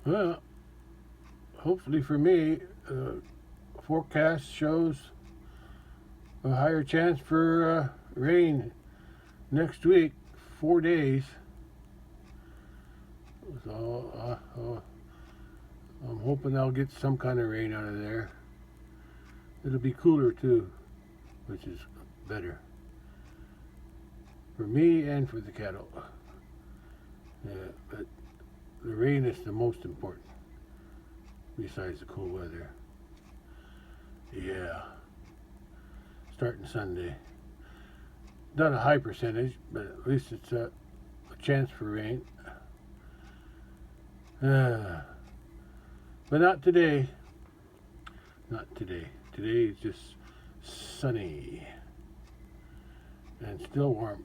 Well, hopefully for me, forecast shows a higher chance for rain next week, 4 days. So I'm hoping I'll get some kind of rain out of there. It'll be cooler too, which is better for me and for the cattle. Yeah, but the rain is the most important, besides the cool weather. Yeah, starting Sunday. Not a high percentage, but at least it's a chance for rain. But not today. Not today. Today is just sunny and still warm.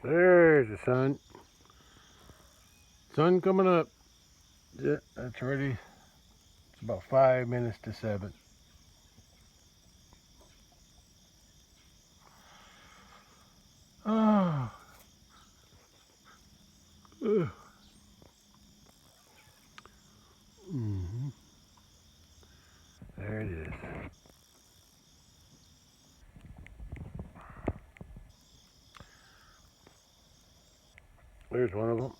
There's the sun. Sun coming up. Yeah, that's ready. It's about 5 minutes to 7. Oh. Mm-hmm. There it is. There's one of them.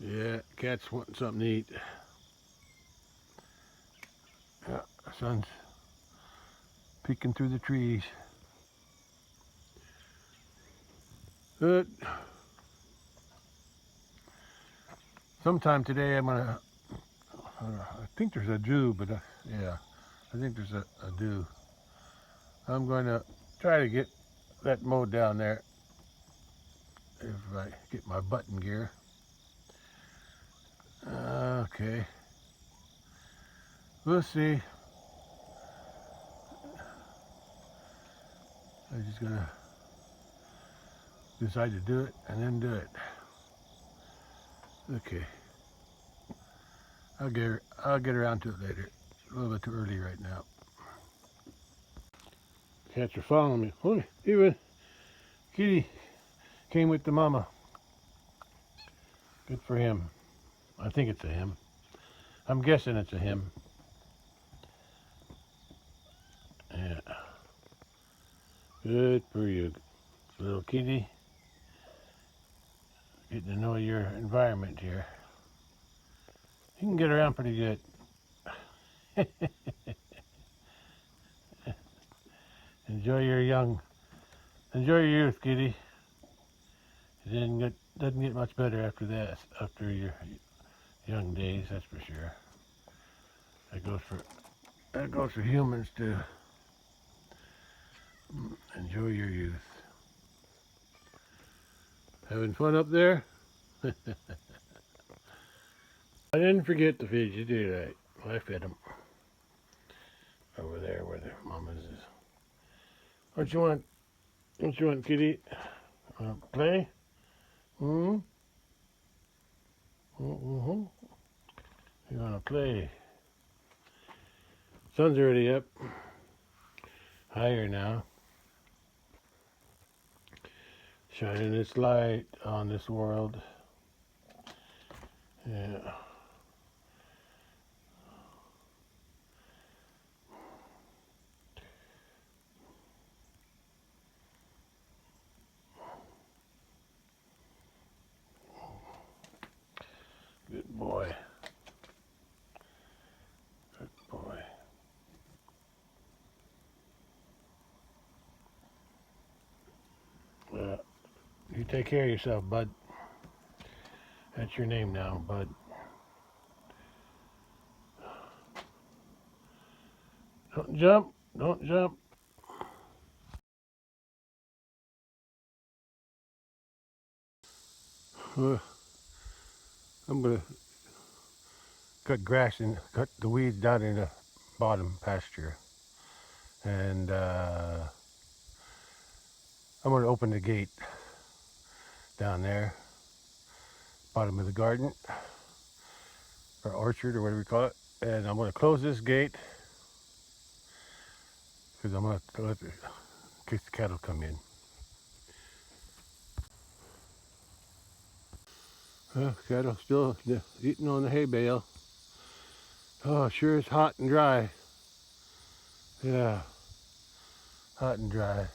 Yeah, cat's wanting something to eat. Yeah, the sun's peeking through the trees. But sometime today I'm gonna. I think there's a dew, but yeah, I think there's a dew. I'm going to try to get that mowed down there if I get my button gear. Okay, we'll see. I'm just gonna decide to do it and then do it. Okay, I'll get around to it later. A little bit too early right now. Cats are following me. Oh, even Kitty came with the mama. Good for him. I think it's a him. I'm guessing it's a him. Yeah. Good for you, little kitty. Getting to know your environment here. You can get around pretty good. Enjoy your enjoy your youth, kitty. It doesn't get much better after that. After your young days, that's for sure. That goes for humans too. Enjoy your youth. Having fun up there? I didn't forget to feed you, did I? I fed them over there where their mama's is. What you want? What you want, kitty? Play? Hmm? Mm-hmm. You wanna play? Sun's already up. Higher now. Shining its light on this world. Yeah. Good boy. Good boy. You take care of yourself, bud. That's your name now, bud. Don't jump. Don't jump. I'm gonna cut grass and cut the weeds down in the bottom pasture, and I'm gonna open the gate down there, bottom of the garden or orchard or whatever you call it, and I'm gonna close this gate because I'm going to let in case the cattle come in. Cattle still eating on the hay bale. Oh, it sure is hot and dry. Yeah, hot and dry.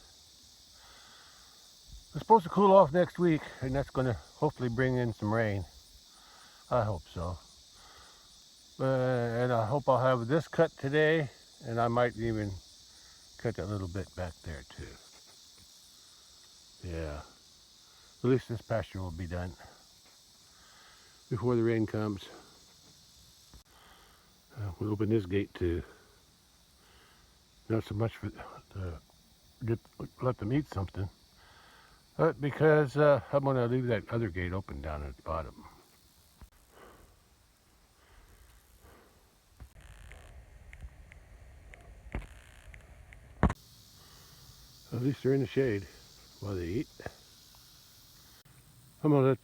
It's supposed to cool off next week, and that's going to hopefully bring in some rain. I hope so. And I hope I'll have this cut today, and I might even cut a little bit back there too. Yeah, at least this pasture will be done before the rain comes. We'll open this gate too. Not so much for let them eat something, but because I'm going to leave that other gate open down at the bottom. At least they're in the shade while they eat. I'm gonna let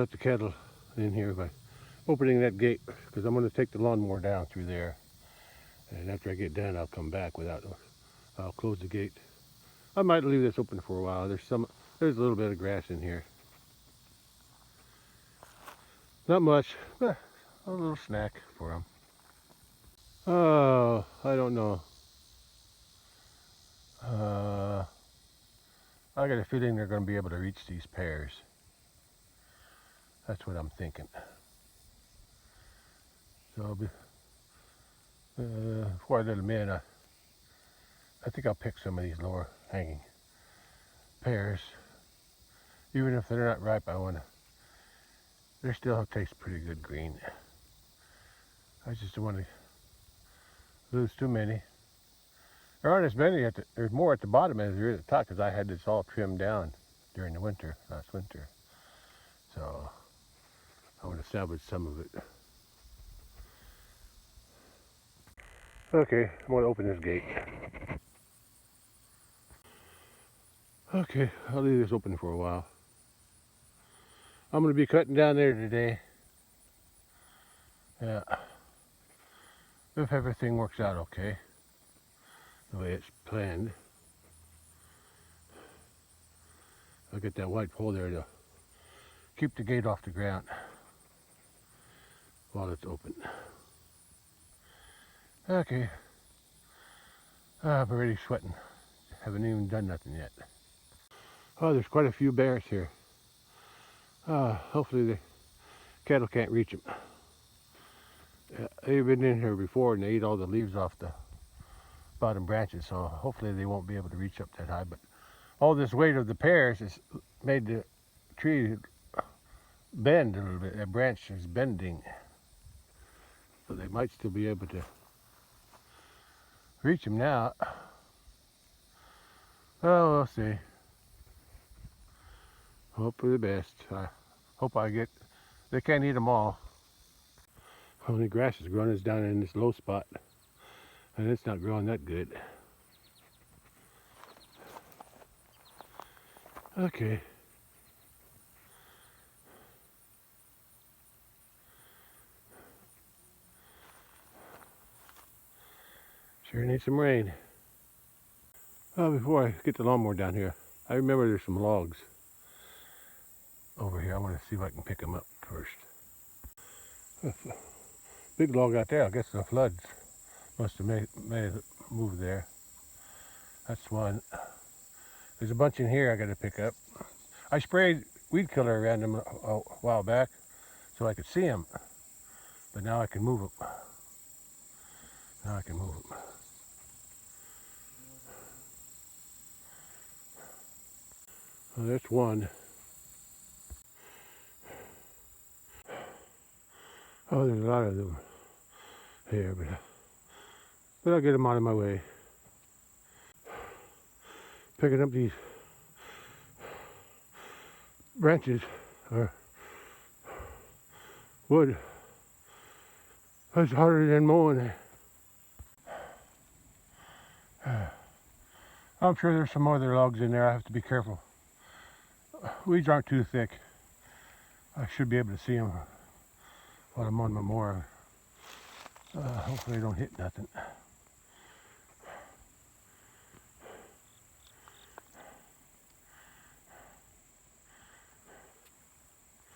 the cattle in here by opening that gate, because I'm gonna take the lawnmower down through there, and after I get done I'll come back I'll close the gate. I might leave this open for a while. There's a little bit of grass in here. Not much, but a little snack for them. Oh, I don't know. I got a feeling they're going to be able to reach these pears. That's what I'm thinking. So before I let them in, I think I'll pick some of these lower hanging pears. Even if they're not ripe, they still taste pretty good green. I just don't want to lose too many. There aren't as many there's more at the bottom as there is at the top, because I had this all trimmed down during the last winter. So I want to salvage some of it. Okay, I'm going to open this gate. Okay, I'll leave this open for a while. I'm going to be cutting down there today. Yeah. If everything works out okay, the way it's planned. I'll get that white pole there to keep the gate off the ground while it's open. Okay. I'm already sweating. Haven't even done nothing yet. Oh, there's quite a few bears here. Hopefully the cattle can't reach them. They've been in here before and they eat all the leaves off the bottom branches, so hopefully they won't be able to reach up that high. But all this weight of the pears has made the tree bend a little bit. That branch is bending, so they might still be able to reach them now. Oh, we'll see. Hope for the best. I hope they can't eat them all. Only grass is growing is down in this low spot, and it's not growing that good. Okay. Sure needs some rain. Before I get the lawnmower down here, I remember there's some logs over here. I want to see if I can pick them up first. Big log out there. I guess the floods must have made it move there. That's one. There's a bunch in here I got to pick up. I sprayed weed killer around them a while back so I could see them, but now I can move them. Now I can move them. Well, that's one. Oh, there's a lot of them here, but I'll get them out of my way. Picking up these branches or wood, that's harder than mowing. I'm sure there's some other logs in there. I have to be careful. Weeds aren't too thick. I should be able to see them while I'm on my mower. Hopefully they don't hit nothing.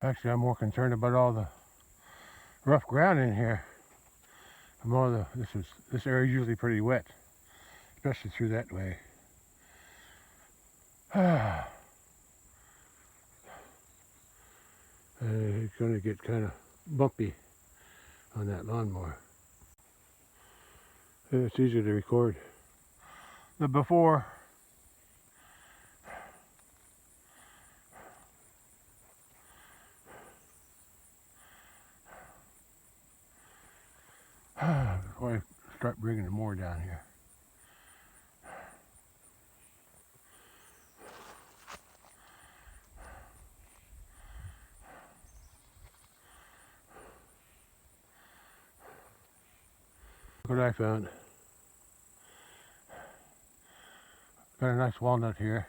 Actually, I'm more concerned about all the rough ground in here. This area is usually pretty wet, especially through that way. It's going to get kind of bumpy on that lawnmower. It's easier to record the before. Before I start bringing more down here. Look what I found. Got a nice walnut here.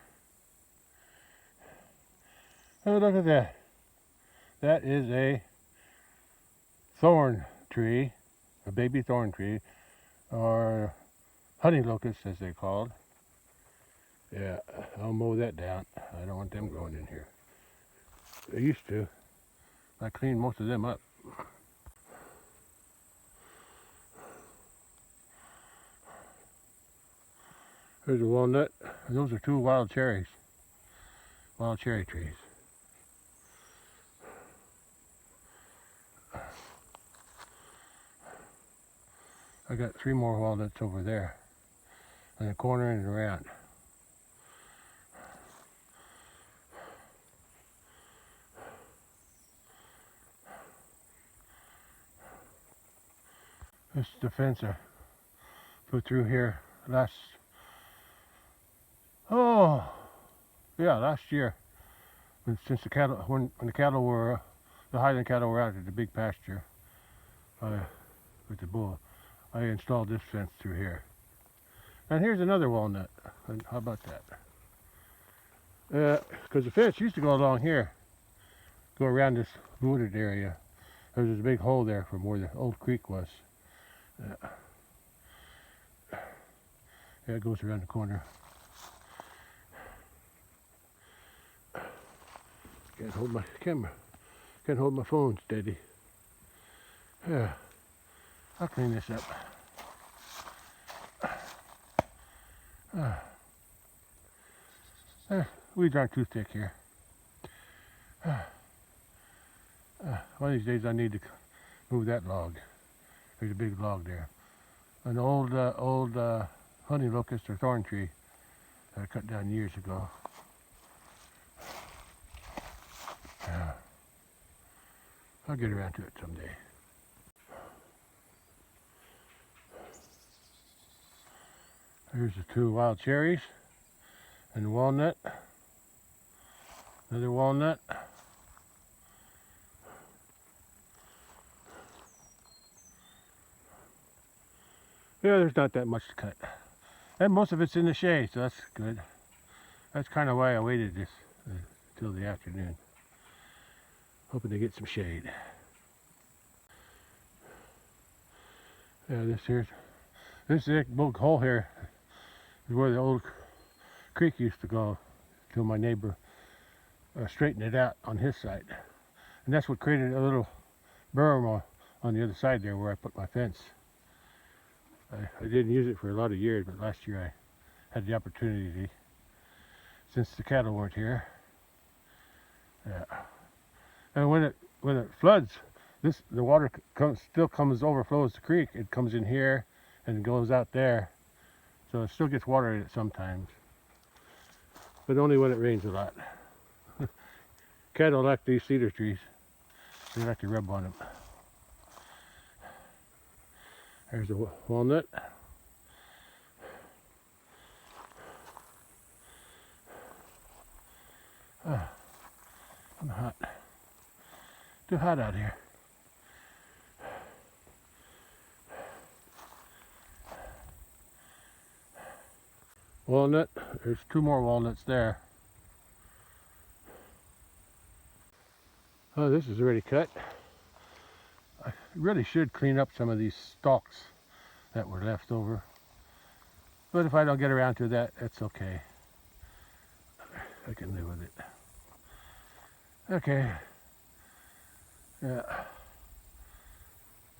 Oh, look at that. That is a thorn tree, a baby thorn tree, or honey locust as they're called. Yeah, I'll mow that down. I don't want them growing in here. They used to. I cleaned most of them up. There's a walnut, and those are 2 wild cherries. Wild cherry trees. I got 3 more walnuts over there, in the corner and around. This is the fence I put through here last year. Since the cattle, when the cattle were, the Highland cattle were out at the big pasture with the bull, I installed this fence through here. And here's another walnut. And how about that? Because the fence used to go along here, go around this wooded area. There's this big hole there from where the old creek was. Yeah, it goes around the corner. Can't hold my camera. Can't hold my phone steady. Yeah, I'll clean this up. Weeds aren't too thick here. One of these days I need to move that log. There's a big log there. An old honey locust or thorn tree that I cut down years ago. I'll get around to it someday. Here's the 2 wild cherries and the walnut. Another walnut. Yeah, there's not that much to cut. And most of it's in the shade, so that's good. That's kind of why I waited this till the afternoon. Hoping to get some shade. Yeah, this big hole here is where the old creek used to go till my neighbor straightened it out on his side. And that's what created a little berm on the other side there where I put my fence. I didn't use it for a lot of years, but last year I had the opportunity since the cattle weren't here. Yeah. And when it floods, the water overflows the creek. It comes in here and goes out there, so it still gets water in it sometimes, but only when it rains a lot. Cattle like these cedar trees; they like to rub on them. There's a walnut. I'm hot. Too hot out here. Walnut. There's 2 more walnuts there. Oh, this is already cut. I really should clean up some of these stalks that were left over. But if I don't get around to that, that's okay. I can live with it. Okay. Yeah.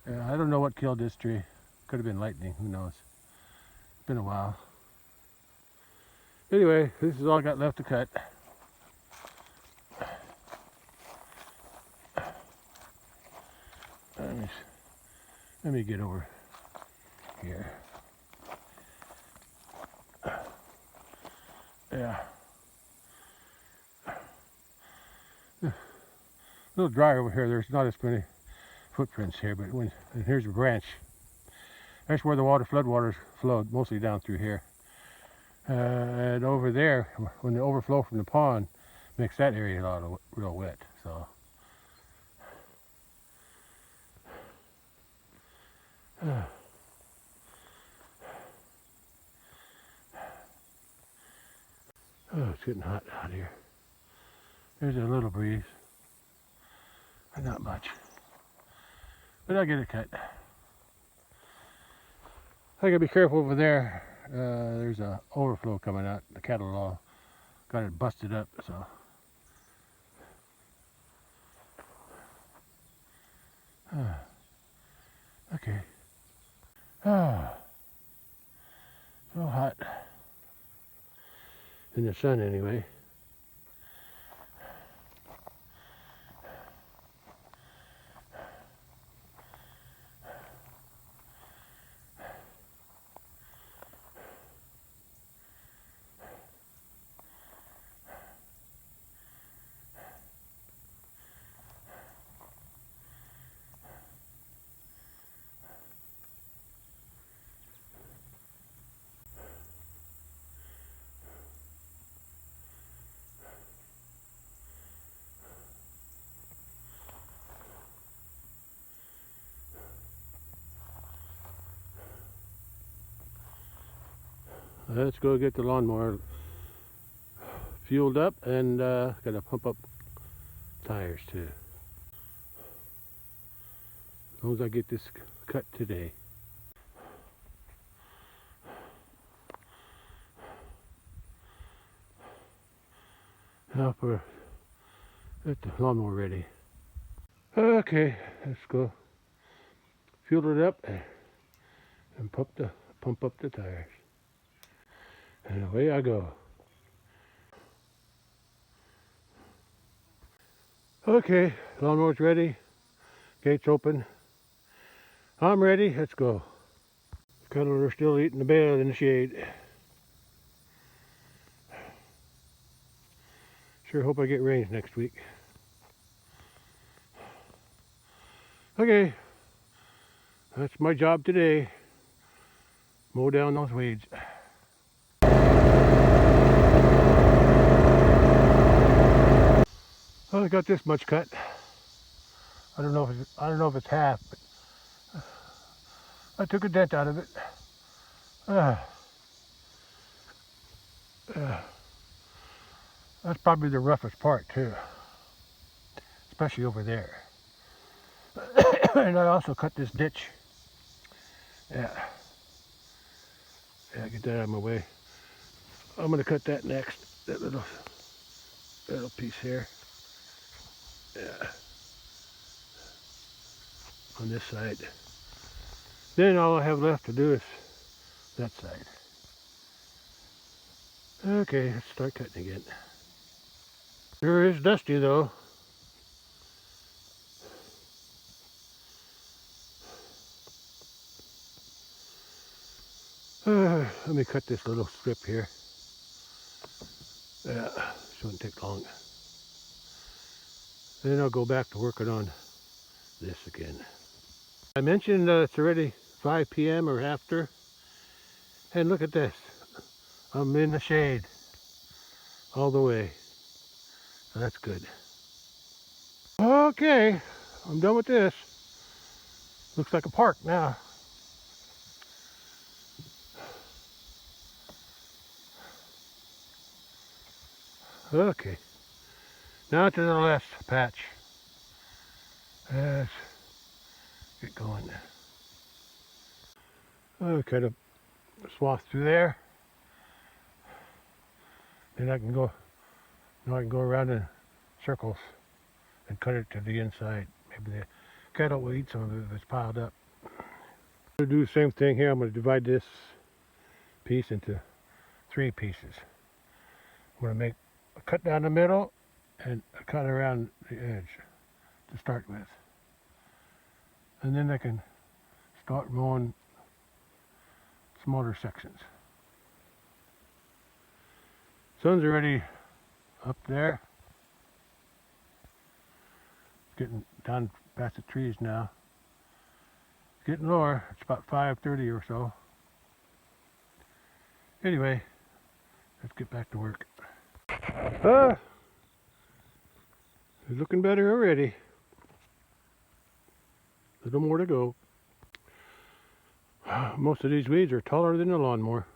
Yeah, I don't know what killed this tree. Could have been lightning, who knows. It's been a while. Anyway, this is all I got left to cut. Let me get over here. Yeah. A little dry over here. There's not as many footprints here, but and here's a branch. That's where the floodwaters flowed, mostly down through here. And over there, when the overflow from the pond makes that area real wet. So, oh, it's getting hot out here. There's a little breeze, but not much. But I'll get it cut. I gotta be careful over there. There's a overflow coming out. The cattle all got it busted up, so. Okay. So hot. In the sun anyway. Let's go get the lawnmower fueled up and gotta pump up tires too. As long as I get this cut today. Now get the lawnmower ready. Okay, let's go fuel it up and pump up the tires. And away I go. Okay, lawnmower's ready. Gates open. I'm ready. Let's go. Cattle are still eating the bale in the shade. Sure hope I get rains next week. Okay, that's my job today. Mow down those weeds. Well, I got this much cut. I don't know if it's half, but I took a dent out of it. That's probably the roughest part too, especially over there. And I also cut this ditch. Yeah, get that out of my way. I'm gonna cut that next. That little piece here. Yeah, on this side. Then all I have left to do is that side. Okay, let's start cutting again. Sure is dusty though. Let me cut this little strip here. Yeah, shouldn't take long. Then I'll go back to working on this again. I mentioned it's already 5 p.m. or after. And look at this. I'm in the shade all the way. So that's good. Okay, I'm done with this. Looks like a park now. Okay, now to the last patch. Let's get going. I'll kind of swath through there. Then I can go around in circles and cut it to the inside. Maybe the cattle will eat some of it if it's piled up. I'm going to do the same thing here. I'm going to divide this piece into 3 pieces. I'm going to make a cut down the middle and a cut around the edge to start with. And then I can start mowing smaller sections. Sun's already up there. Getting down past the trees now. Getting lower. It's about 5:30 or so. Anyway, let's get back to work. It's looking better already. A little more to go. Most of these weeds are taller than the lawnmower,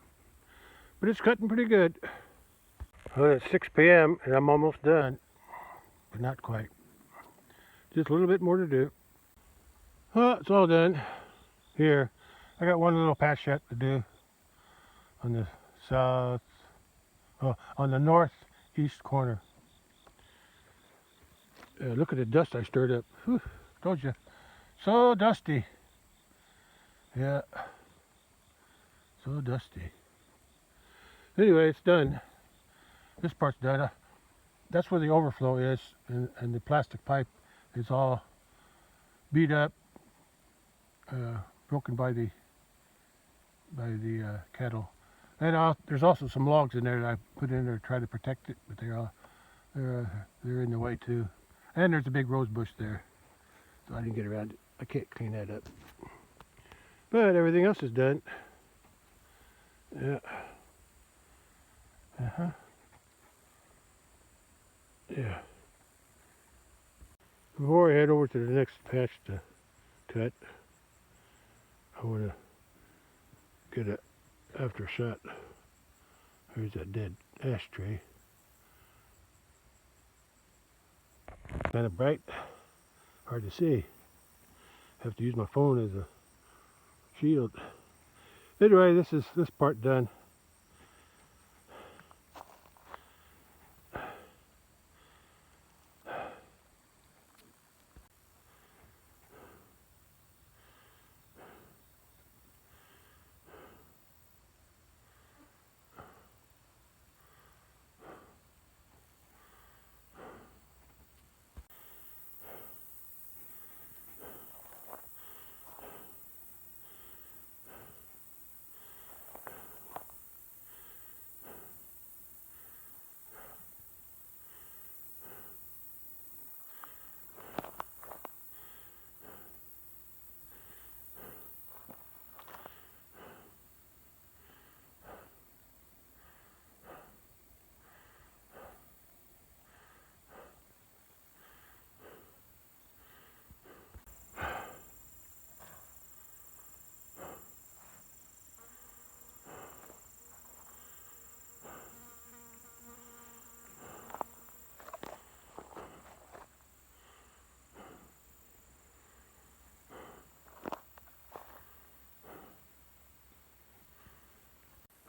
but it's cutting pretty good. Well, it's 6 p.m. and I'm almost done, but not quite. Just a little bit more to do. Well, it's all done. Here, I got one little patch yet to do on the on the northeast corner. Look at the dust I stirred up. Whew, told you, so dusty. Yeah, so dusty. Anyway, it's done. This part's done. That's where the overflow is, and the plastic pipe is all beat up, broken by the cattle. And there's also some logs in there that I put in there to try to protect it, but they're in the way too. And there's a big rose bush there, so I didn't get around it. I can't clean that up. But everything else is done. Yeah. Yeah. Before I head over to the next patch to cut, I want to get a after shot. There's that dead ash tree. Kind of bright, hard to see. Have to use my phone as a shield. Anyway, this part done.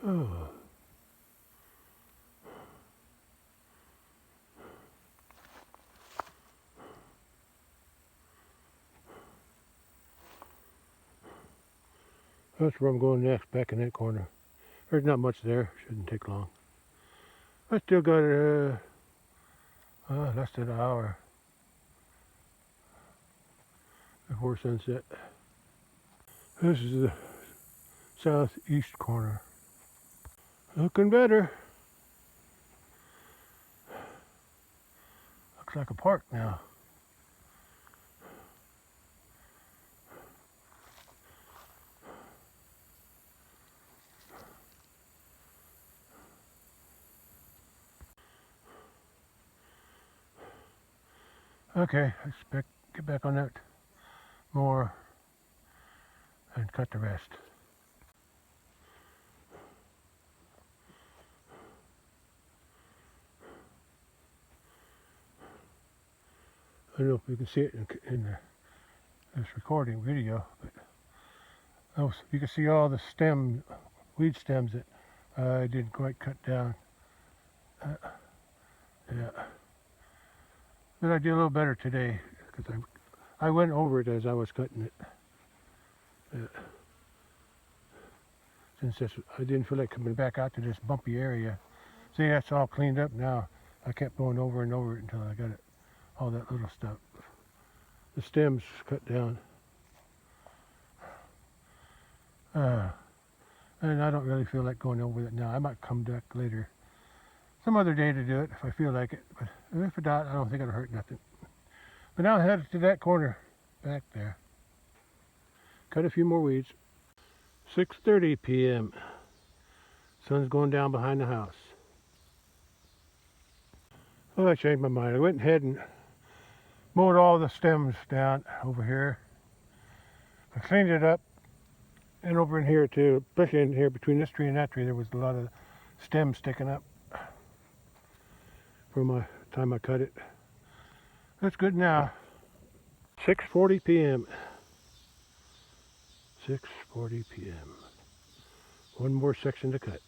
Oh. That's where I'm going next, back in that corner. There's not much there, shouldn't take long. I still got less than an hour before sunset. This is the southeast corner. Looking better. Looks like a park now. Okay, let's get back on that more and cut the rest. I don't know if you can see it in this recording video, but you can see all the weed stems that I didn't quite cut down. Yeah, but I did a little better today because I went over it as I was cutting it. Since I didn't feel like coming back out to this bumpy area. See, that's all cleaned up now. I kept going over and over it until I got it, all that little stuff. The stems cut down. And I don't really feel like going over it now. I might come back later, some other day to do it if I feel like it. But if I don't, I don't think it'll hurt nothing. But now I head to that corner back there. Cut a few more weeds. 6:30 p.m. Sun's going down behind the house. Oh, I changed my mind. I went ahead and mowed all the stems down over here. I cleaned it up, and over in here too, especially in here between this tree and that tree, there was a lot of stems sticking up from my time I cut it. That's good now. 6:40 p.m. 6:40 p.m. One more section to cut.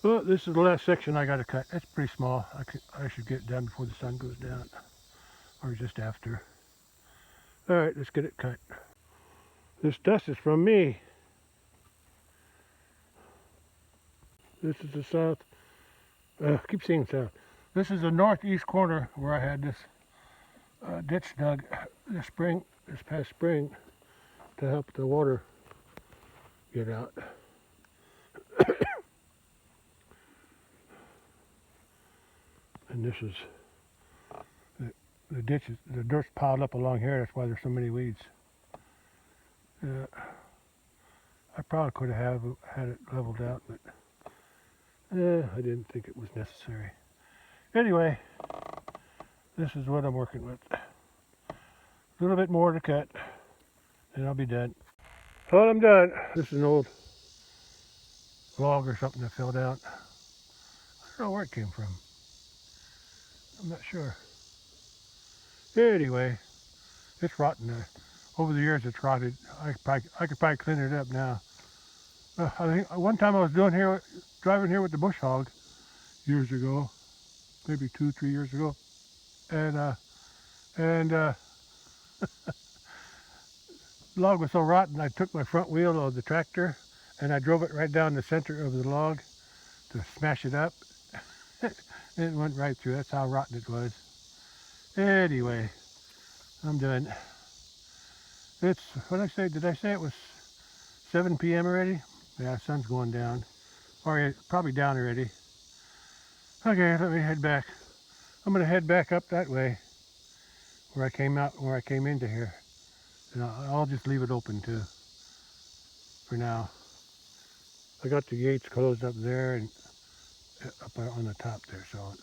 Well, this is the last section I got to cut. It's pretty small. I should get it done before the sun goes down, or just after. All right, let's get it cut. This dust is from me. This is the south. I keep saying south. This is the northeast corner where I had this ditch dug this past spring, to help the water get out. And this is the ditches. The dirt's piled up along here. That's why there's so many weeds. I probably could have had it leveled out, but I didn't think it was necessary. Anyway, this is what I'm working with. A little bit more to cut, and I'll be done. Well, I'm done. This is an old log or something that fell down. I don't know where it came from. I'm not sure. Anyway, it's rotten. Over the years, it's rotted. I could probably clean it up now. I think one time I was driving here with the bush hog years ago, maybe 2-3 years ago, and the log was so rotten. I took my front wheel of the tractor and I drove it right down the center of the log to smash it up. It went right through. That's how rotten it was. Anyway, I'm done. It's, what did I say it was 7 p.m. already? Yeah, sun's going down. Or probably down already. Okay, let me head back. I'm gonna head back up that way where I came into here. And I'll just leave it open too for now. I got the gates closed up there and up on the top there, so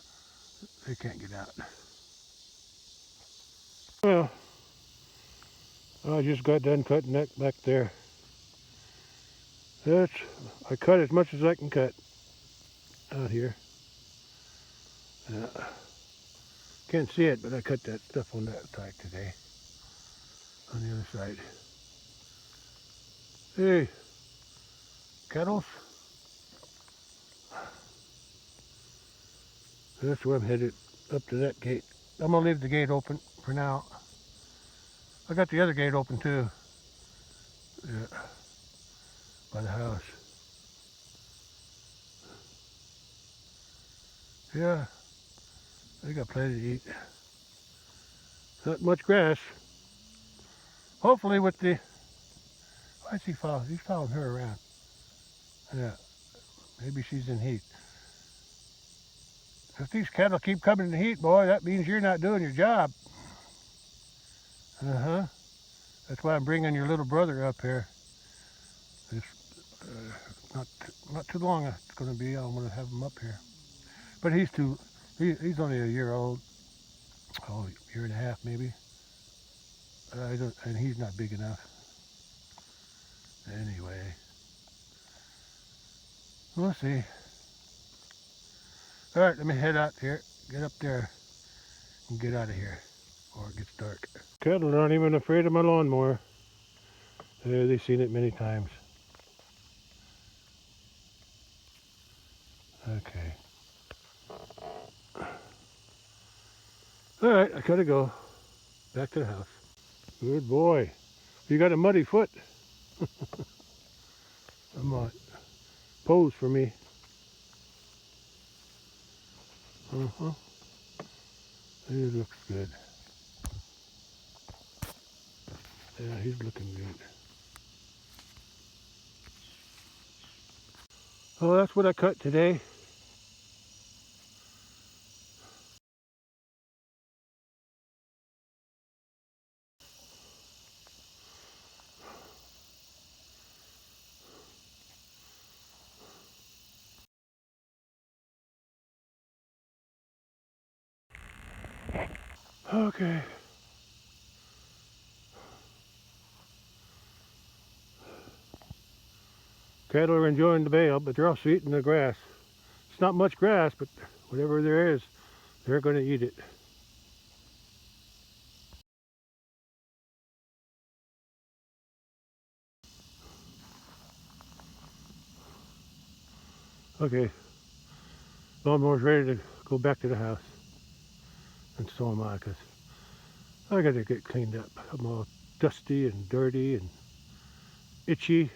they can't get out. Well, I just got done cutting that back there. I cut as much as I can cut out here. Can't see it, but I cut that stuff on that side today. On the other side. Hey, kettles. That's where I'm headed, up to that gate. I'm gonna leave the gate open for now. I got the other gate open too. Yeah, by the house. Yeah, they got plenty to eat. Not much grass. Hopefully with the, why is he following? He's following her around. Yeah, maybe she's in heat. If these cattle keep coming in the heat, boy, that means you're not doing your job. That's why I'm bringing your little brother up here. It's not too long it's going to be. I'm going to have him up here. But he's only a year old. Oh, year and a half maybe. And he's not big enough. Anyway, we'll see. All right, let me head out here, get up there, and get out of here before it gets dark. Cattle aren't even afraid of my lawnmower. They've seen it many times. Okay. All right, I gotta go back to the house. Good boy. You got a muddy foot. Come on, pose for me. Uh-huh. It looks good. Yeah, he's looking good. Oh, that's what I cut today. Okay. Cattle are enjoying the bale, but they're also eating the grass. It's not much grass, but whatever there is, they're going to eat it. Okay, lawnmower's ready to go back to the house. And so am I, because I got to get cleaned up. I'm all dusty and dirty and itchy,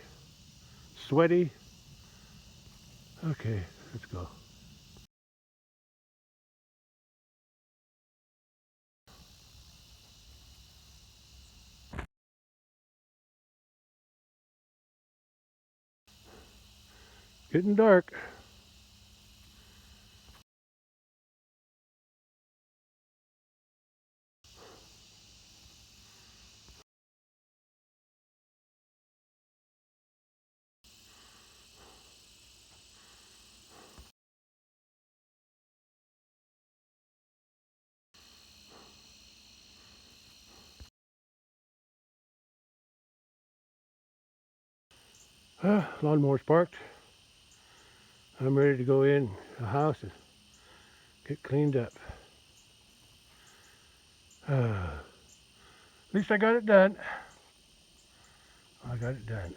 sweaty. Okay, let's go. Getting dark. Lawnmower's parked. I'm ready to go in the house and get cleaned up. At least I got it done. I got it done.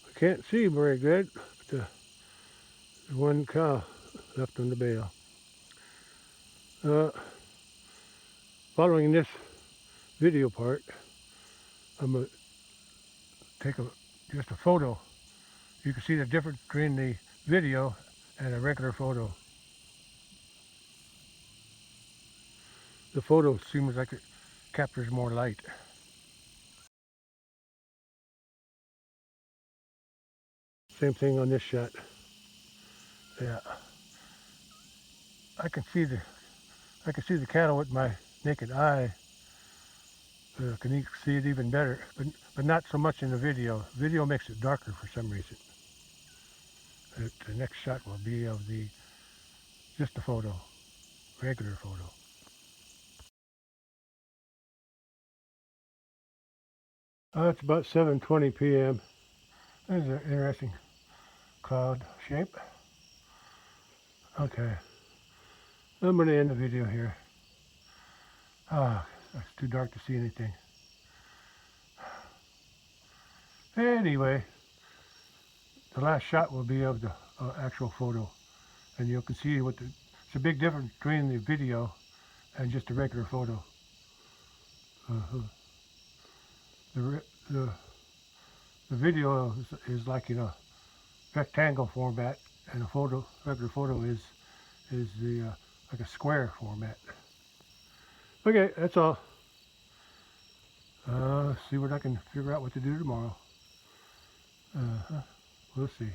I can't see very good, but there's one cow left on the bale. Uh, Following this video part, I'm going to take just a photo. You can see the difference between the video and a regular photo. The photo seems like it captures more light. Same thing on this shot. Yeah, I can see the cattle with my naked eye. Can see it even better, but not so much in the video. Video makes it darker for some reason. The next shot will be of just the photo, regular photo. It's about 7:20 p.m. There's an interesting cloud shape. Okay, I'm going to end the video here. It's too dark to see anything. Anyway, the last shot will be of the actual photo, and you can see it's a big difference between the video and just a regular photo. Uh, the, the the video is like in a rectangle format, and regular photo is the like a square format. Okay, that's all. See what I can figure out what to do tomorrow. We'll see.